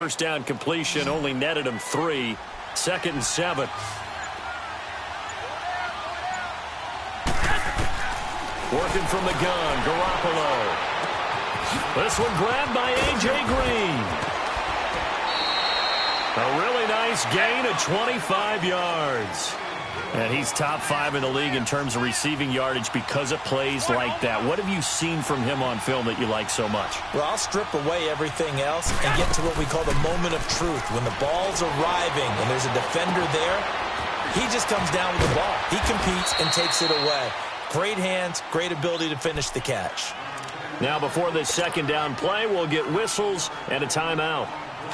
First down completion only netted him 3. 2nd and 7. Working from the gun, Garoppolo. This one grabbed by A.J. Green. A really nice gain of 25 yards. And he's top 5 in the league in terms of receiving yardage because of plays like that. What have you seen from him on film that you like so much? Well, I'll strip away everything else and get to what we call the moment of truth. When the ball's arriving and there's a defender there, he just comes down with the ball. He competes and takes it away. Great hands, great ability to finish the catch. Now before this second down play, we'll get whistles and a timeout,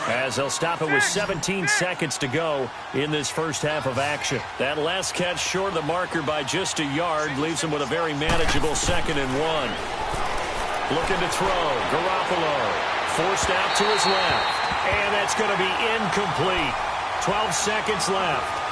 as they'll stop it with 17 seconds to go in this first half of action. That last catch short of the marker by just a yard leaves him with a very manageable 2nd and 1. Looking to throw. Garoppolo forced out to his left. And that's going to be incomplete. 12 seconds left.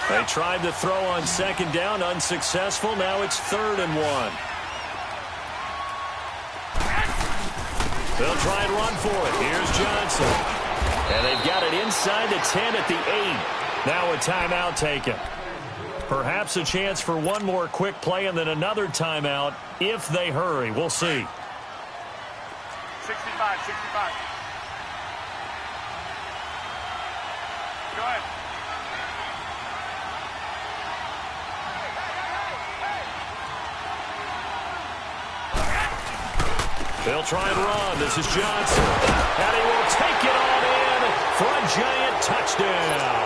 They tried to throw on 2nd down, unsuccessful. Now it's 3rd and 1. They'll try and run for it. Here's Johnson. And they've got it inside the 10 at the 8. Now a timeout taken. Perhaps a chance for one more quick play and then another timeout if they hurry. We'll see. 65. Go ahead. They'll try and run. This is Johnson. And he will take it on in for a giant touchdown.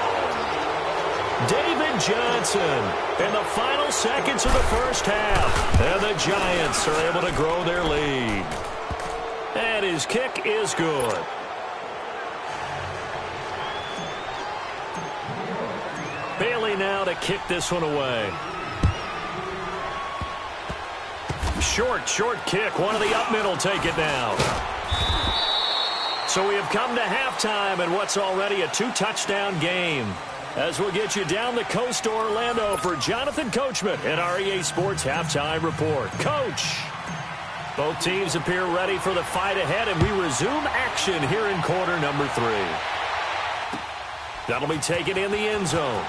David Johnson in the final seconds of the first half. And the Giants are able to grow their lead. And his kick is good. Bailey now to kick this one away. Short kick. One of the up men will take it now. So we have come to halftime in what's already a 2-touchdown game. As we'll get you down the coast to Orlando for Jonathan Coachman at our EA Sports Halftime Report. Coach, both teams appear ready for the fight ahead, and we resume action here in quarter number 3. That'll be taken in the end zone.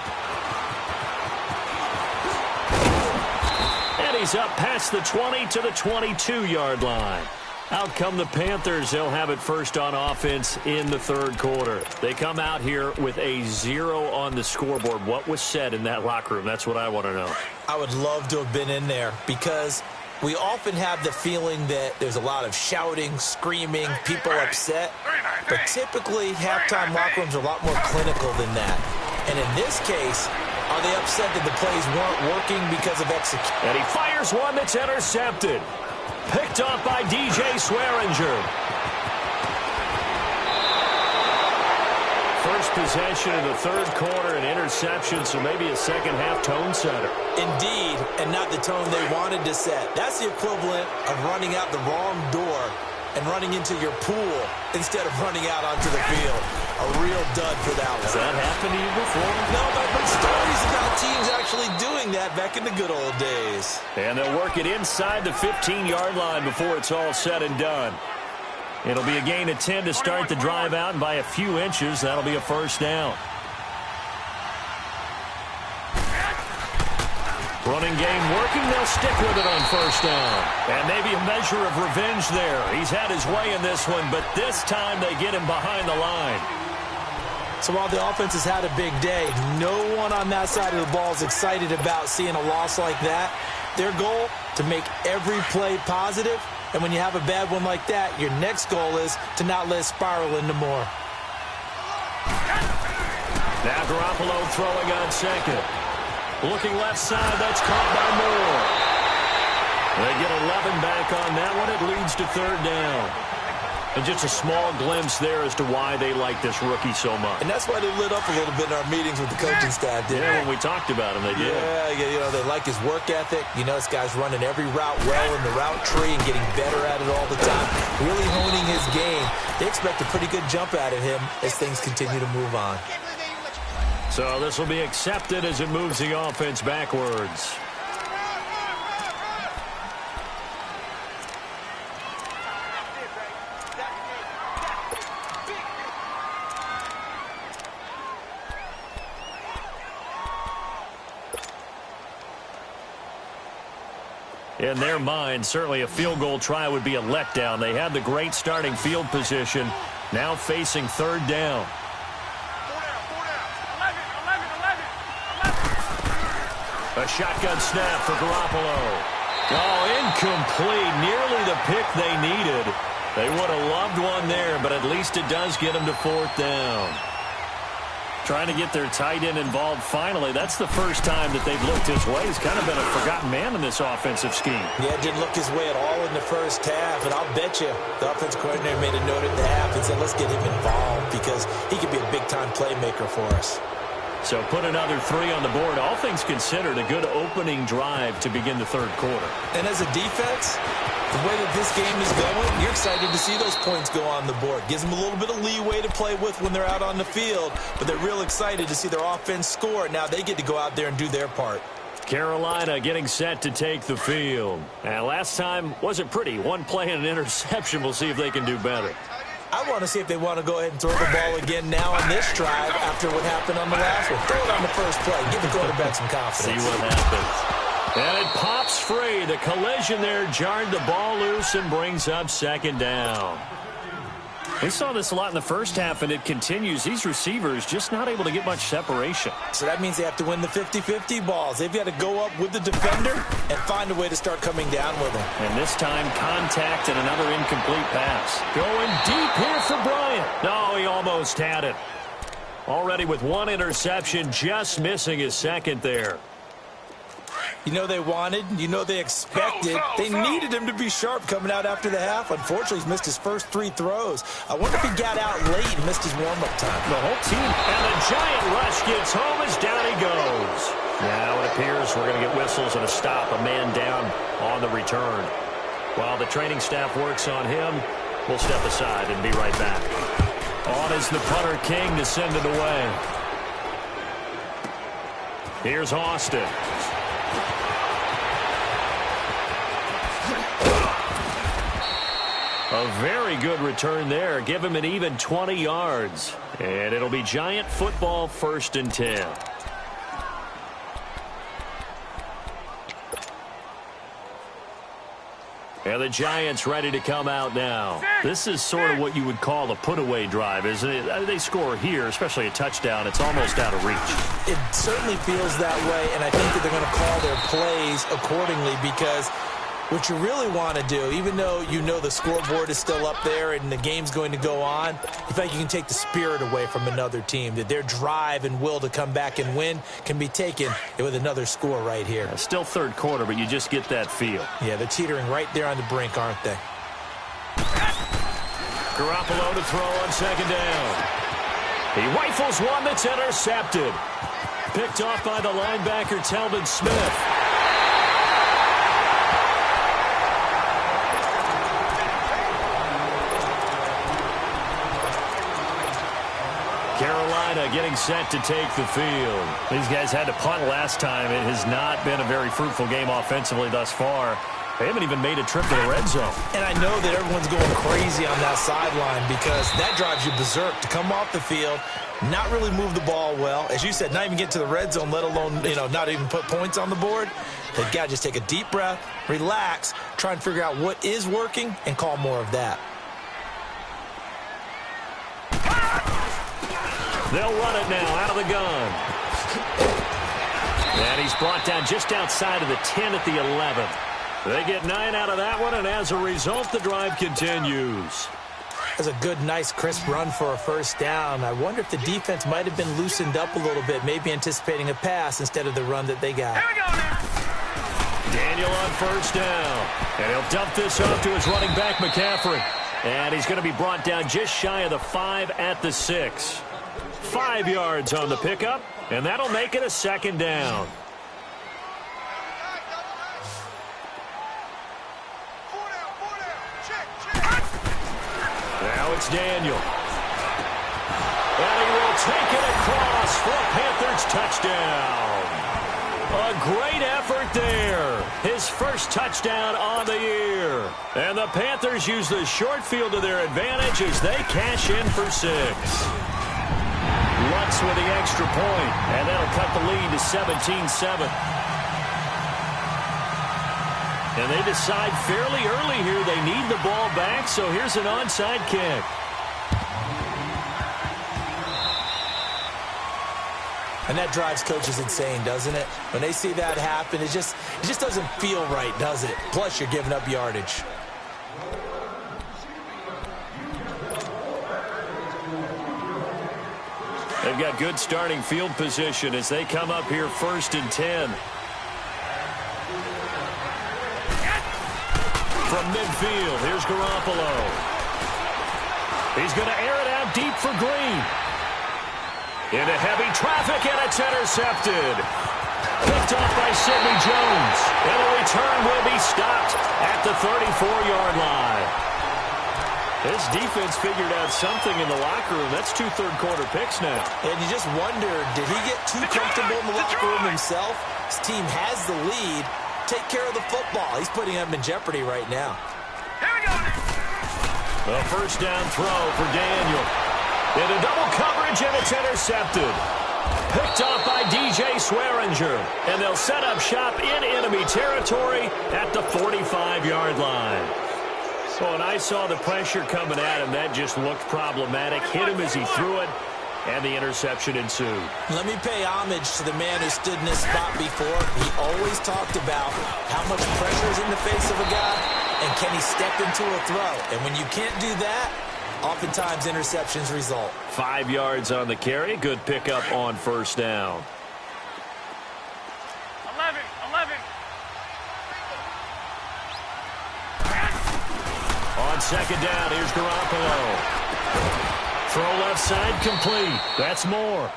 He's up past the 20 to the 22-yard line. Out come the Panthers. They'll have it first on offense in the 3rd quarter. They come out here with a 0 on the scoreboard. What was said in that locker room? That's what I want to know. I would love to have been in there because we often have the feeling that there's a lot of shouting, screaming, people upset. But typically, halftime locker rooms are a lot more clinical than that. And in this case, are they upset that the plays weren't working because of execution? And he fires one that's intercepted. Picked off by DJ Swearinger. First possession in the 3rd quarter, an interception, so maybe a second-half tone setter. Indeed, and not the tone they wanted to set. That's the equivalent of running out the wrong door and running into your pool instead of running out onto the field. A real dud for that one. Has that happened to you before? No, but I've heard stories about teams actually doing that back in the good old days. And they'll work it inside the 15-yard line before it's all said and done. It'll be a gain of 10 to start the drive out, and by a few inches, that'll be a first down. Running game working, they'll stick with it on first down. And maybe a measure of revenge there. He's had his way in this one, but this time they get him behind the line. So while the offense has had a big day, no one on that side of the ball is excited about seeing a loss like that. Their goal, to make every play positive. And when you have a bad one like that, your next goal is to not let it spiral into more. Now Garoppolo throwing on 2nd. Looking left side, that's caught by Moore. They get 11 back on that one. It leads to 3rd down. And just a small glimpse there as to why they like this rookie so much. And that's why they lit up a little bit in our meetings with the coaching staff, didn't they? When we talked about him, they did. Yeah, you know, they like his work ethic. You know, this guy's running every route well in the route tree and getting better at it all the time. Really honing his game. They expect a pretty good jump out of him as things continue to move on. So this will be accepted as it moves the offense backwards. In their mind, certainly a field goal try would be a letdown. They had the great starting field position, now facing third down. A shotgun snap for Garoppolo. Oh, incomplete. Nearly the pick they needed. They would have loved one there, but at least it does get them to fourth down. Trying to get their tight end involved finally. That's the first time that they've looked his way. He's kind of been a forgotten man in this offensive scheme. Yeah, didn't look his way at all in the first half. And I'll bet you the offensive coordinator made a note at the half and said, let's get him involved because he could be a big-time playmaker for us. So put another 3 on the board. All things considered, a good opening drive to begin the third quarter. And as a defense, the way that this game is going, you're excited to see those points go on the board. Gives them a little bit of leeway to play with when they're out on the field, but they're real excited to see their offense score. Now they get to go out there and do their part. Carolina getting set to take the field. And last time wasn't pretty. One play and an interception. We'll see if they can do better. I want to see if they want to go ahead and throw the ball again now on this drive after what happened on the last one. Throw it on the first play. Give the quarterback some confidence. See what happens. And it pops free. The collision there jarred the ball loose and brings up second down. We saw this a lot in the first half, and it continues. These receivers just not able to get much separation. So that means they have to win the 50-50 balls. They've got to go up with the defender and find a way to start coming down with him. And this time, contact and another incomplete pass. Going deep here for Bryant. No, he almost had it. Already with one interception, just missing his second there. You know they wanted, you know they expected. They needed him to be sharp coming out after the half. Unfortunately, he's missed his first 3 throws. I wonder if he got out late and missed his warm-up time. The whole team, and the giant rush gets home as down he goes. Now it appears we're going to get whistles and a stop, a man down on the return. While the training staff works on him, we'll step aside and be right back. On is the punter King to send it away. Here's Austin. A very good return there. Give him an even 20 yards. And it'll be Giant football, 1st and 10. And the Giants ready to come out now. This is sort of what you would call a put-away drive, isn't it? They score here, especially a touchdown. It's almost out of reach. It certainly feels that way, and I think that they're going to call their plays accordingly because what you really want to do, even though you know the scoreboard is still up there and the game's going to go on, you think you can take the spirit away from another team, that their drive and will to come back and win can be taken with another score right here. Still third quarter, but you just get that feel. Yeah, they're teetering right there on the brink, aren't they? Garoppolo to throw on second down. He rifles one that's intercepted. Picked off by the linebacker, Telvin Smith. Carolina getting set to take the field. These guys had to punt last time. It has not been a very fruitful game offensively thus far. They haven't even made a trip to the red zone. And I know that everyone's going crazy on that sideline because that drives you berserk to come off the field, not really move the ball well. As you said, not even get to the red zone, let alone, not even put points on the board. They've got to just take a deep breath, relax, try and figure out what is working, and call more of that. They'll run it now out of the gun. And he's brought down just outside of the 10 at the 11. They get 9 out of that one, and as a result, the drive continues. That's a good, nice, crisp run for a first down. I wonder if the defense might have been loosened up a little bit, maybe anticipating a pass instead of the run that they got. Here we go now. Daniel on first down. And he'll dump this off to his running back, McCaffrey. And he's going to be brought down just shy of the 5 at the 6. 5 yards on the pickup, and that'll make it a second down. Now it's Daniel. And he will take it across for a Panthers touchdown. A great effort there. His first touchdown on the year. And the Panthers use the short field to their advantage as they cash in for 6. Lutz with the extra point, and that'll cut the lead to 17-7. And they decide fairly early here they need the ball back, so here's an onside kick. And that drives coaches insane, doesn't it? When they see that happen, it just doesn't feel right, does it? Plus, you're giving up yardage. They've got good starting field position as they come up here 1st and 10. From midfield, here's Garoppolo. He's going to air it out deep for Green. Into heavy traffic, and it's intercepted. Picked off by Sidney Jones. And the return will be stopped at the 34-yard line. This defense figured out something in the locker room. That's 2 third-quarter picks now. And you just wonder, did he get too comfortable in the locker room himself? His team has the lead. Take care of the football. He's putting them in jeopardy right now. Here we go. A first down throw for Daniel. Into double coverage, and it's intercepted. Picked off by DJ Swearinger. And they'll set up shop in enemy territory at the 45-yard line. So when I saw the pressure coming at him, that just looked problematic. Hit him as he threw it, and the interception ensued. Let me pay homage to the man who stood in this spot before. He always talked about how much pressure is in the face of a guy, and can he step into a throw. And when you can't do that, oftentimes interceptions result. 5 yards on the carry. Good pickup on first down. 11. On second down, here's Garoppolo. Throw left side, complete. That's Moore.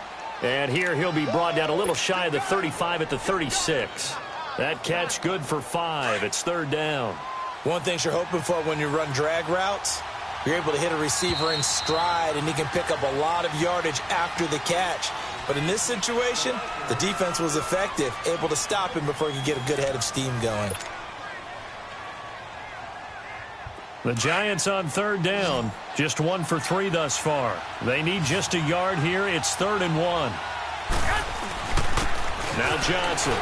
And here he'll be brought down a little shy of the 35 at the 36. That catch good for 5. It's third down. One thing you're hoping for when you run drag routes, you're able to hit a receiver in stride, and he can pick up a lot of yardage after the catch. But in this situation, the defense was effective, able to stop him before he could get a good head of steam going. The Giants on third down, just 1 for 3 thus far. They need just a yard here. It's 3rd and 1. Now Johnson.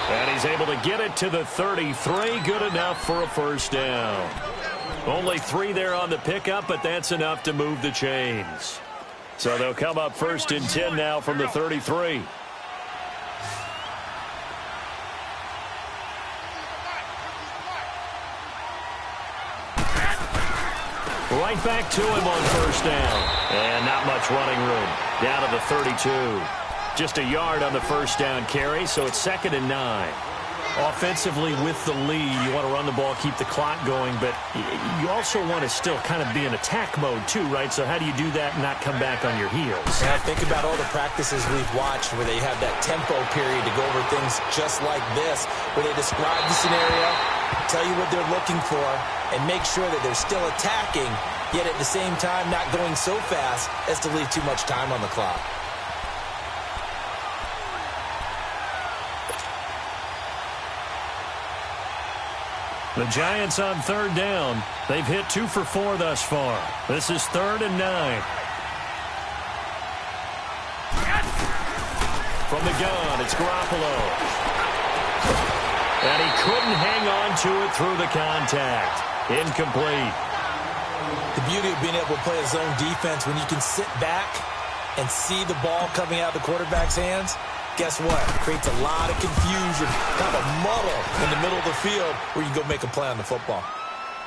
And he's able to get it to the 33. Good enough for a first down. Only 3 there on the pickup, but that's enough to move the chains. So they'll come up 1st and 10 now from the 33. Right back to him on first down. And not much running room. Down to the 32. Just a yard on the first down carry, so it's 2nd and 9. Offensively with the lead, you want to run the ball, keep the clock going, but you also want to still kind of be in attack mode too, right? So how do you do that and not come back on your heels? Now think about all the practices we've watched where they have that tempo period to go over things just like this, where they describe the scenario, tell you what they're looking for, and make sure that they're still attacking, yet at the same time not going so fast as to leave too much time on the clock. The Giants on third down. They've hit 2 for 4 thus far. This is 3rd and 9. From the gun, it's Garoppolo. And he couldn't hang on to it through the contact. Incomplete. The beauty of being able to play a zone defense when you can sit back and see the ball coming out of the quarterback's hands, guess what? It creates a lot of confusion, kind of a muddle in the middle of the field where you can go make a play on the football.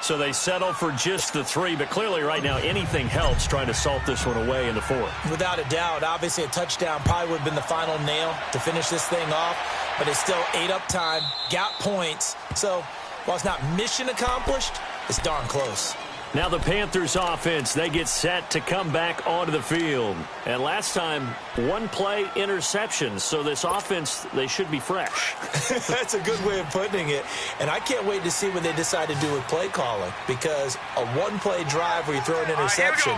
So they settle for just the 3, but clearly right now anything helps trying to salt this one away in the 4th. Without a doubt, obviously a touchdown probably would have been the final nail to finish this thing off, but it's still ate up time, got points. So while it's not mission accomplished, it's darn close. Now the Panthers offense, they get set to come back onto the field. And last time, 1 play interceptions. So this offense, they should be fresh. That's a good way of putting it. And I can't wait to see what they decide to do with play calling. Because a 1-play drive where you throw an interception,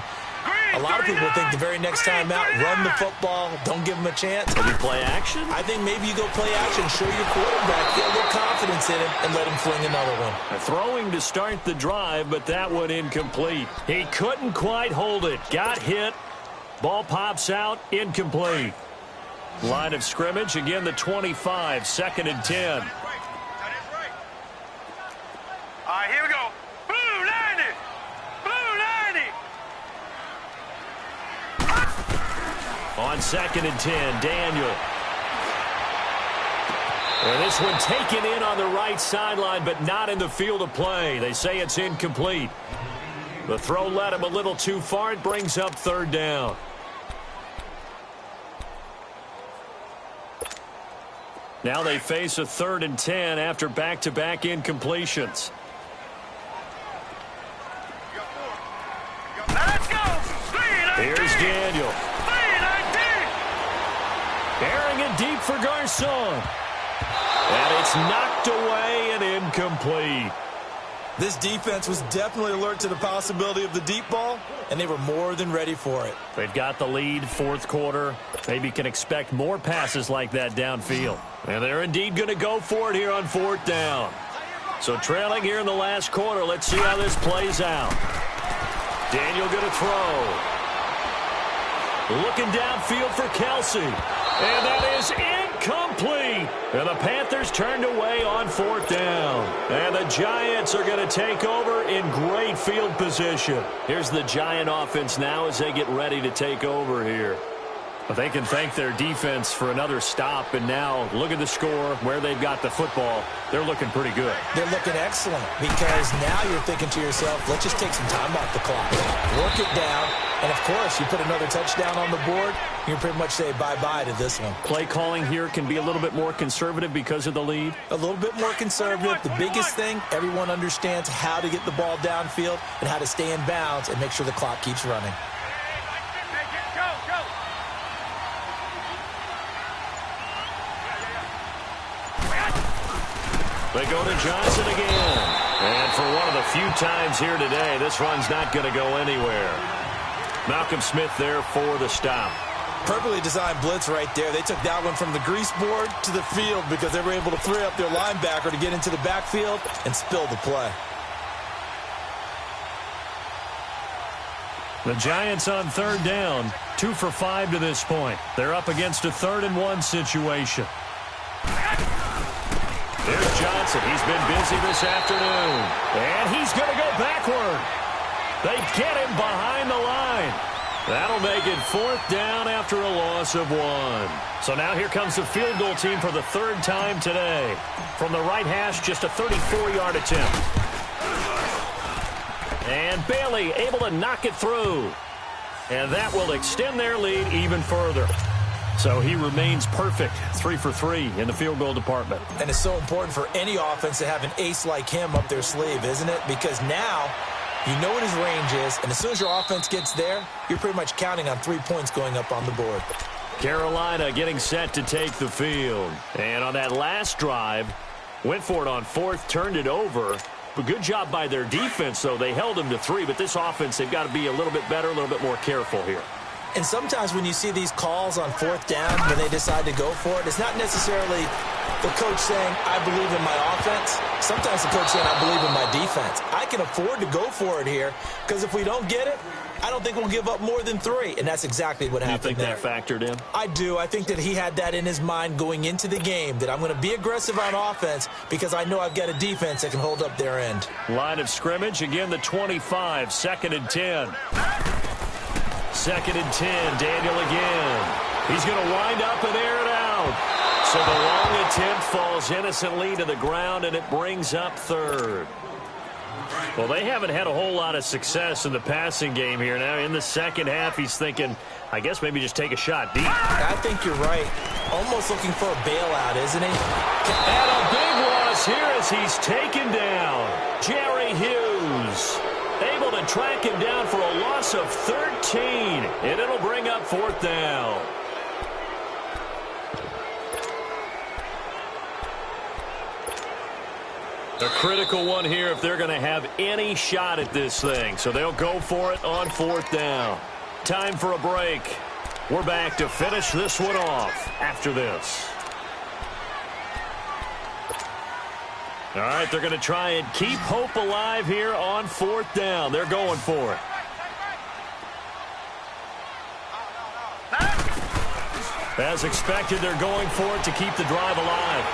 a lot of people think the very next time out, run the football, don't give them a chance. Maybe play action? I think maybe you go play action, show your quarterback, get a little confidence in him, and let him fling another one. Throwing to start the drive, but that one incomplete. He couldn't quite hold it. Got hit. Ball pops out. Incomplete. Line of scrimmage, again the 25, 2nd and 10. All right, here we go. Blue 90. Blue 90. On 2nd and 10, Daniel. And this one taken in on the right sideline, but not in the field of play. They say it's incomplete. The throw led him a little too far. It brings up 3rd down. Now they face a 3rd and 10 after back-to-back incompletions. Let's go. Here's Daniel. Airing it deep for Garcon. And it's knocked away and incomplete. This defense was definitely alert to the possibility of the deep ball, and they were more than ready for it. They've got the lead, 4th quarter. Maybe can expect more passes like that downfield. And they're indeed going to go for it here on 4th down. So trailing here in the last quarter, let's see how this plays out. Daniel going to throw. Looking downfield for Kelsey. And that is incomplete. And the Panthers turned away on 4th down. And the Giants are going to take over in great field position. Here's the Giant offense now as they get ready to take over here. But they can thank their defense for another stop. And now look at the score, where they've got the football. They're looking pretty good. They're looking excellent because now you're thinking to yourself, let's just take some time off the clock. Work it down. And, of course, you put another touchdown on the board, you can pretty much say bye-bye to this one. Play calling here can be a little bit more conservative because of the lead. A little bit more conservative. The biggest thing, everyone understands how to get the ball downfield and how to stay in bounds and make sure the clock keeps running. Go, go. They go to Johnson again. And for one of the few times here today, this run's not going to go anywhere. Malcolm Smith there for the stop. Perfectly designed blitz right there. They took that one from the grease board to the field because they were able to free up their linebacker to get into the backfield and spill the play. The Giants on 3rd down, 2 for 5 to this point. They're up against a 3rd and 1 situation. There's Johnson. He's been busy this afternoon. And he's going to go backward. They get him behind the line. That'll make it 4th down after a loss of 1. So now here comes the field goal team for the 3rd time today. From the right hash, just a 34-yard attempt. And Bailey able to knock it through. And that will extend their lead even further. So he remains perfect, 3 for 3 in the field goal department. And it's so important for any offense to have an ace like him up their sleeve, isn't it? Because now you know what his range is, and as soon as your offense gets there, you're pretty much counting on 3 points going up on the board. Carolina getting set to take the field. And on that last drive, went for it on 4th, turned it over. But good job by their defense, though. They held them to 3, but this offense, they've got to be a little bit better, a little bit more careful here. And sometimes when you see these calls on 4th down, when they decide to go for it, it's not necessarily the coach saying, I believe in my offense. Sometimes the coach saying, I believe in my defense. I can afford to go for it here because if we don't get it, I don't think we'll give up more than 3. And that's exactly what happened there. You think that factored in? I do. I think that he had that in his mind going into the game, that I'm going to be aggressive on offense because I know I've got a defense that can hold up their end. Line of scrimmage, again the 25, 2nd and 10. 2nd and 10, Daniel again. He's going to wind up and air it out. So the long attempt falls innocently to the ground, and it brings up 3rd. Well, they haven't had a whole lot of success in the passing game here. Now, in the second half, he's thinking, I guess maybe just take a shot deep. I think you're right. Almost looking for a bailout, isn't he? And a big loss here as he's taken down. Jerry Hughes able to track him down for a loss of 13, and it'll bring up 4th down. A critical one here if they're going to have any shot at this thing. So they'll go for it on 4th down. Time for a break. We're back to finish this one off after this. All right, they're going to try and keep hope alive here on 4th down. They're going for it. As expected, they're going for it to keep the drive alive.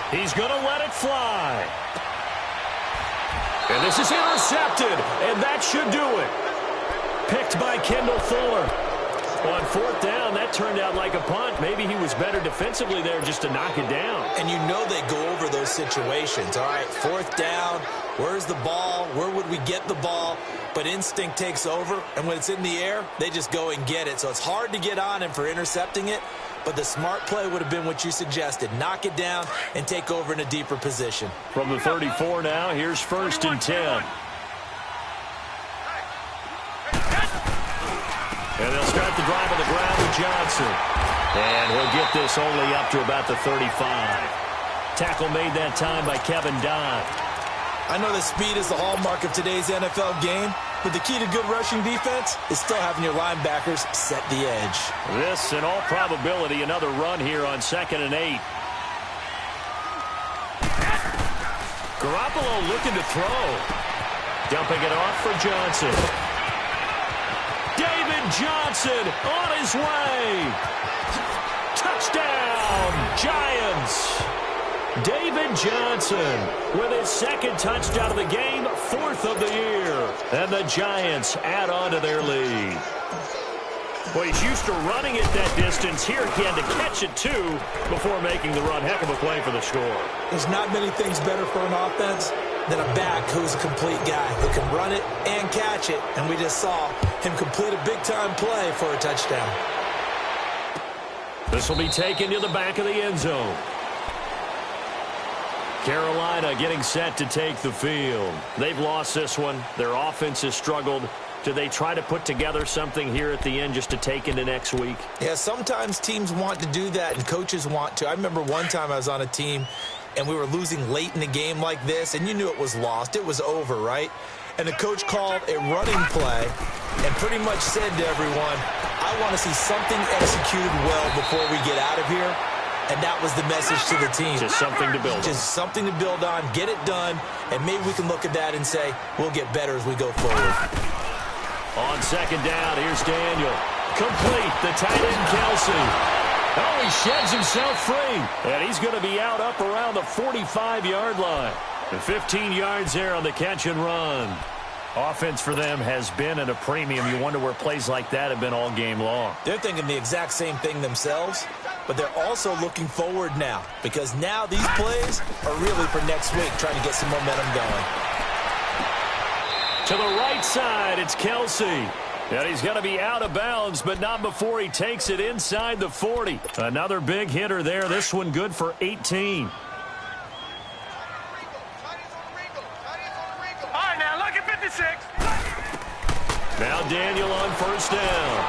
He's going to let it fly. And this is intercepted, and that should do it. Picked by Kendall Fuller. On fourth down, that turned out like a punt. Maybe he was better defensively there just to knock it down. And you know they go over those situations. All right, fourth down, where's the ball? Where would we get the ball? But instinct takes over, and when it's in the air, they just go and get it. So it's hard to get on him for intercepting it, but the smart play would have been what you suggested. Knock it down and take over in a deeper position. From the 34 now, here's 1st and 10. And they'll start the drive on the ground with Johnson. And he'll get this only up to about the 35. Tackle made that time by Kevin Dodd. I know that speed is the hallmark of today's NFL game, but the key to good rushing defense is still having your linebackers set the edge. This, in all probability, another run here on 2nd and 8. Garoppolo looking to throw. Dumping it off for Johnson. David Johnson on his way. Touchdown, Giants. David Johnson with his 2nd touchdown of the game, 4th of the year. And the Giants add on to their lead. Well, he's used to running it that distance. Here he had to catch it, too, before making the run. Heck of a play for the score. There's not many things better for an offense than a back who's a complete guy who can run it and catch it. And we just saw him complete a big-time play for a touchdown. This will be taken to the back of the end zone. Carolina getting set to take the field. They've lost this one. Their offense has struggled. Do they try to put together something here at the end just to take into next week? Yeah, sometimes teams want to do that and coaches want to. I remember one time I was on a team and we were losing late in a game like this, and you knew it was lost. It was over, right? And the coach called a running play and pretty much said to everyone, I want to see something executed well before we get out of here. And that was the message to the team. Just something to build on. Just something to build on, get it done, and maybe we can look at that and say, we'll get better as we go forward. On 2nd down, here's Daniel. Complete, the tight end, Kelsey. Oh, he sheds himself free. And he's going to be out up around the 45-yard line. And 15 yards there on the catch and run. Offense for them has been at a premium. You wonder where plays like that have been all game long. They're thinking the exact same thing themselves, but they're also looking forward now because now these plays are really for next week, trying to get some momentum going. To the right side, it's Kelsey. And he's going to be out of bounds, but not before he takes it inside the 40. Another big hitter there. This one good for 18. All right, now look at 56. Now Daniel on 1st down.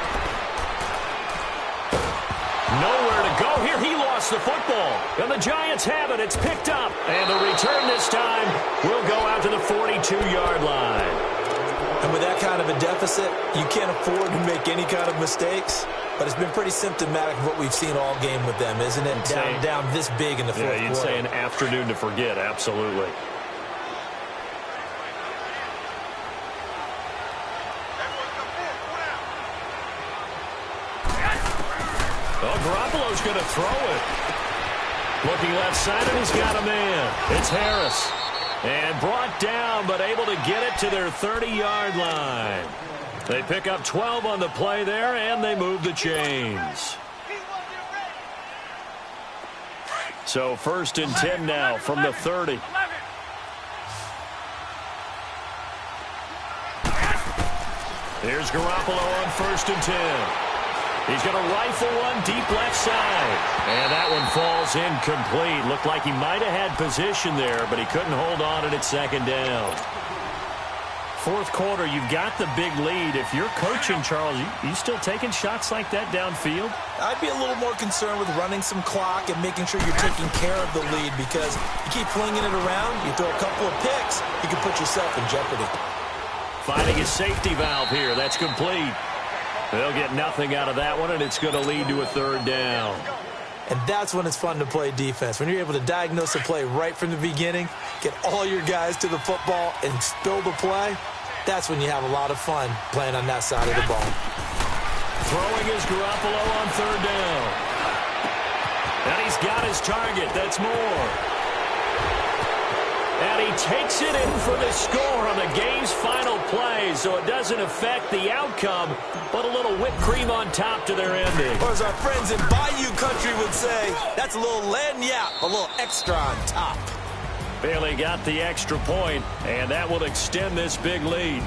Nowhere to go here. He lost the football. And the Giants have it. It's picked up. And the return this time will go out to the 42-yard line. And with that kind of a deficit, you can't afford to make any kind of mistakes. But it's been pretty symptomatic of what we've seen all game with them, isn't it? Down this big in the fourth quarter. Yeah, you'd say an afternoon to forget. Absolutely. Oh, Garoppolo's going to throw it. Looking left side, and he's got a man. It's Harris. And brought down, but able to get it to their 30-yard line. They pick up 12 on the play there, and they move the chains. So 1st and 10 now from the 30. Here's Garoppolo on 1st and 10. He's going to rifle one deep left side. And that one falls incomplete. Looked like he might have had position there, but he couldn't hold on at 2nd down. Fourth quarter, you've got the big lead. If you're coaching, Charles, you still taking shots like that downfield? I'd be a little more concerned with running some clock and making sure you're taking care of the lead, because you keep flinging it around, you throw a couple of picks, you can put yourself in jeopardy. Finding a safety valve here. That's complete. They'll get nothing out of that one, and it's going to lead to a 3rd down. And that's when it's fun to play defense. When you're able to diagnose a play right from the beginning, get all your guys to the football, and spill the play, that's when you have a lot of fun playing on that side of the ball. Throwing is Garoppolo on third down. And he's got his target. That's Moore. And he takes it in for the score on the game's final play, so it doesn't affect the outcome, but a little whipped cream on top to their ending. Or as our friends in Bayou Country would say, that's a little lagniappe, a little extra on top. Bailey got the extra point, and that will extend this big lead.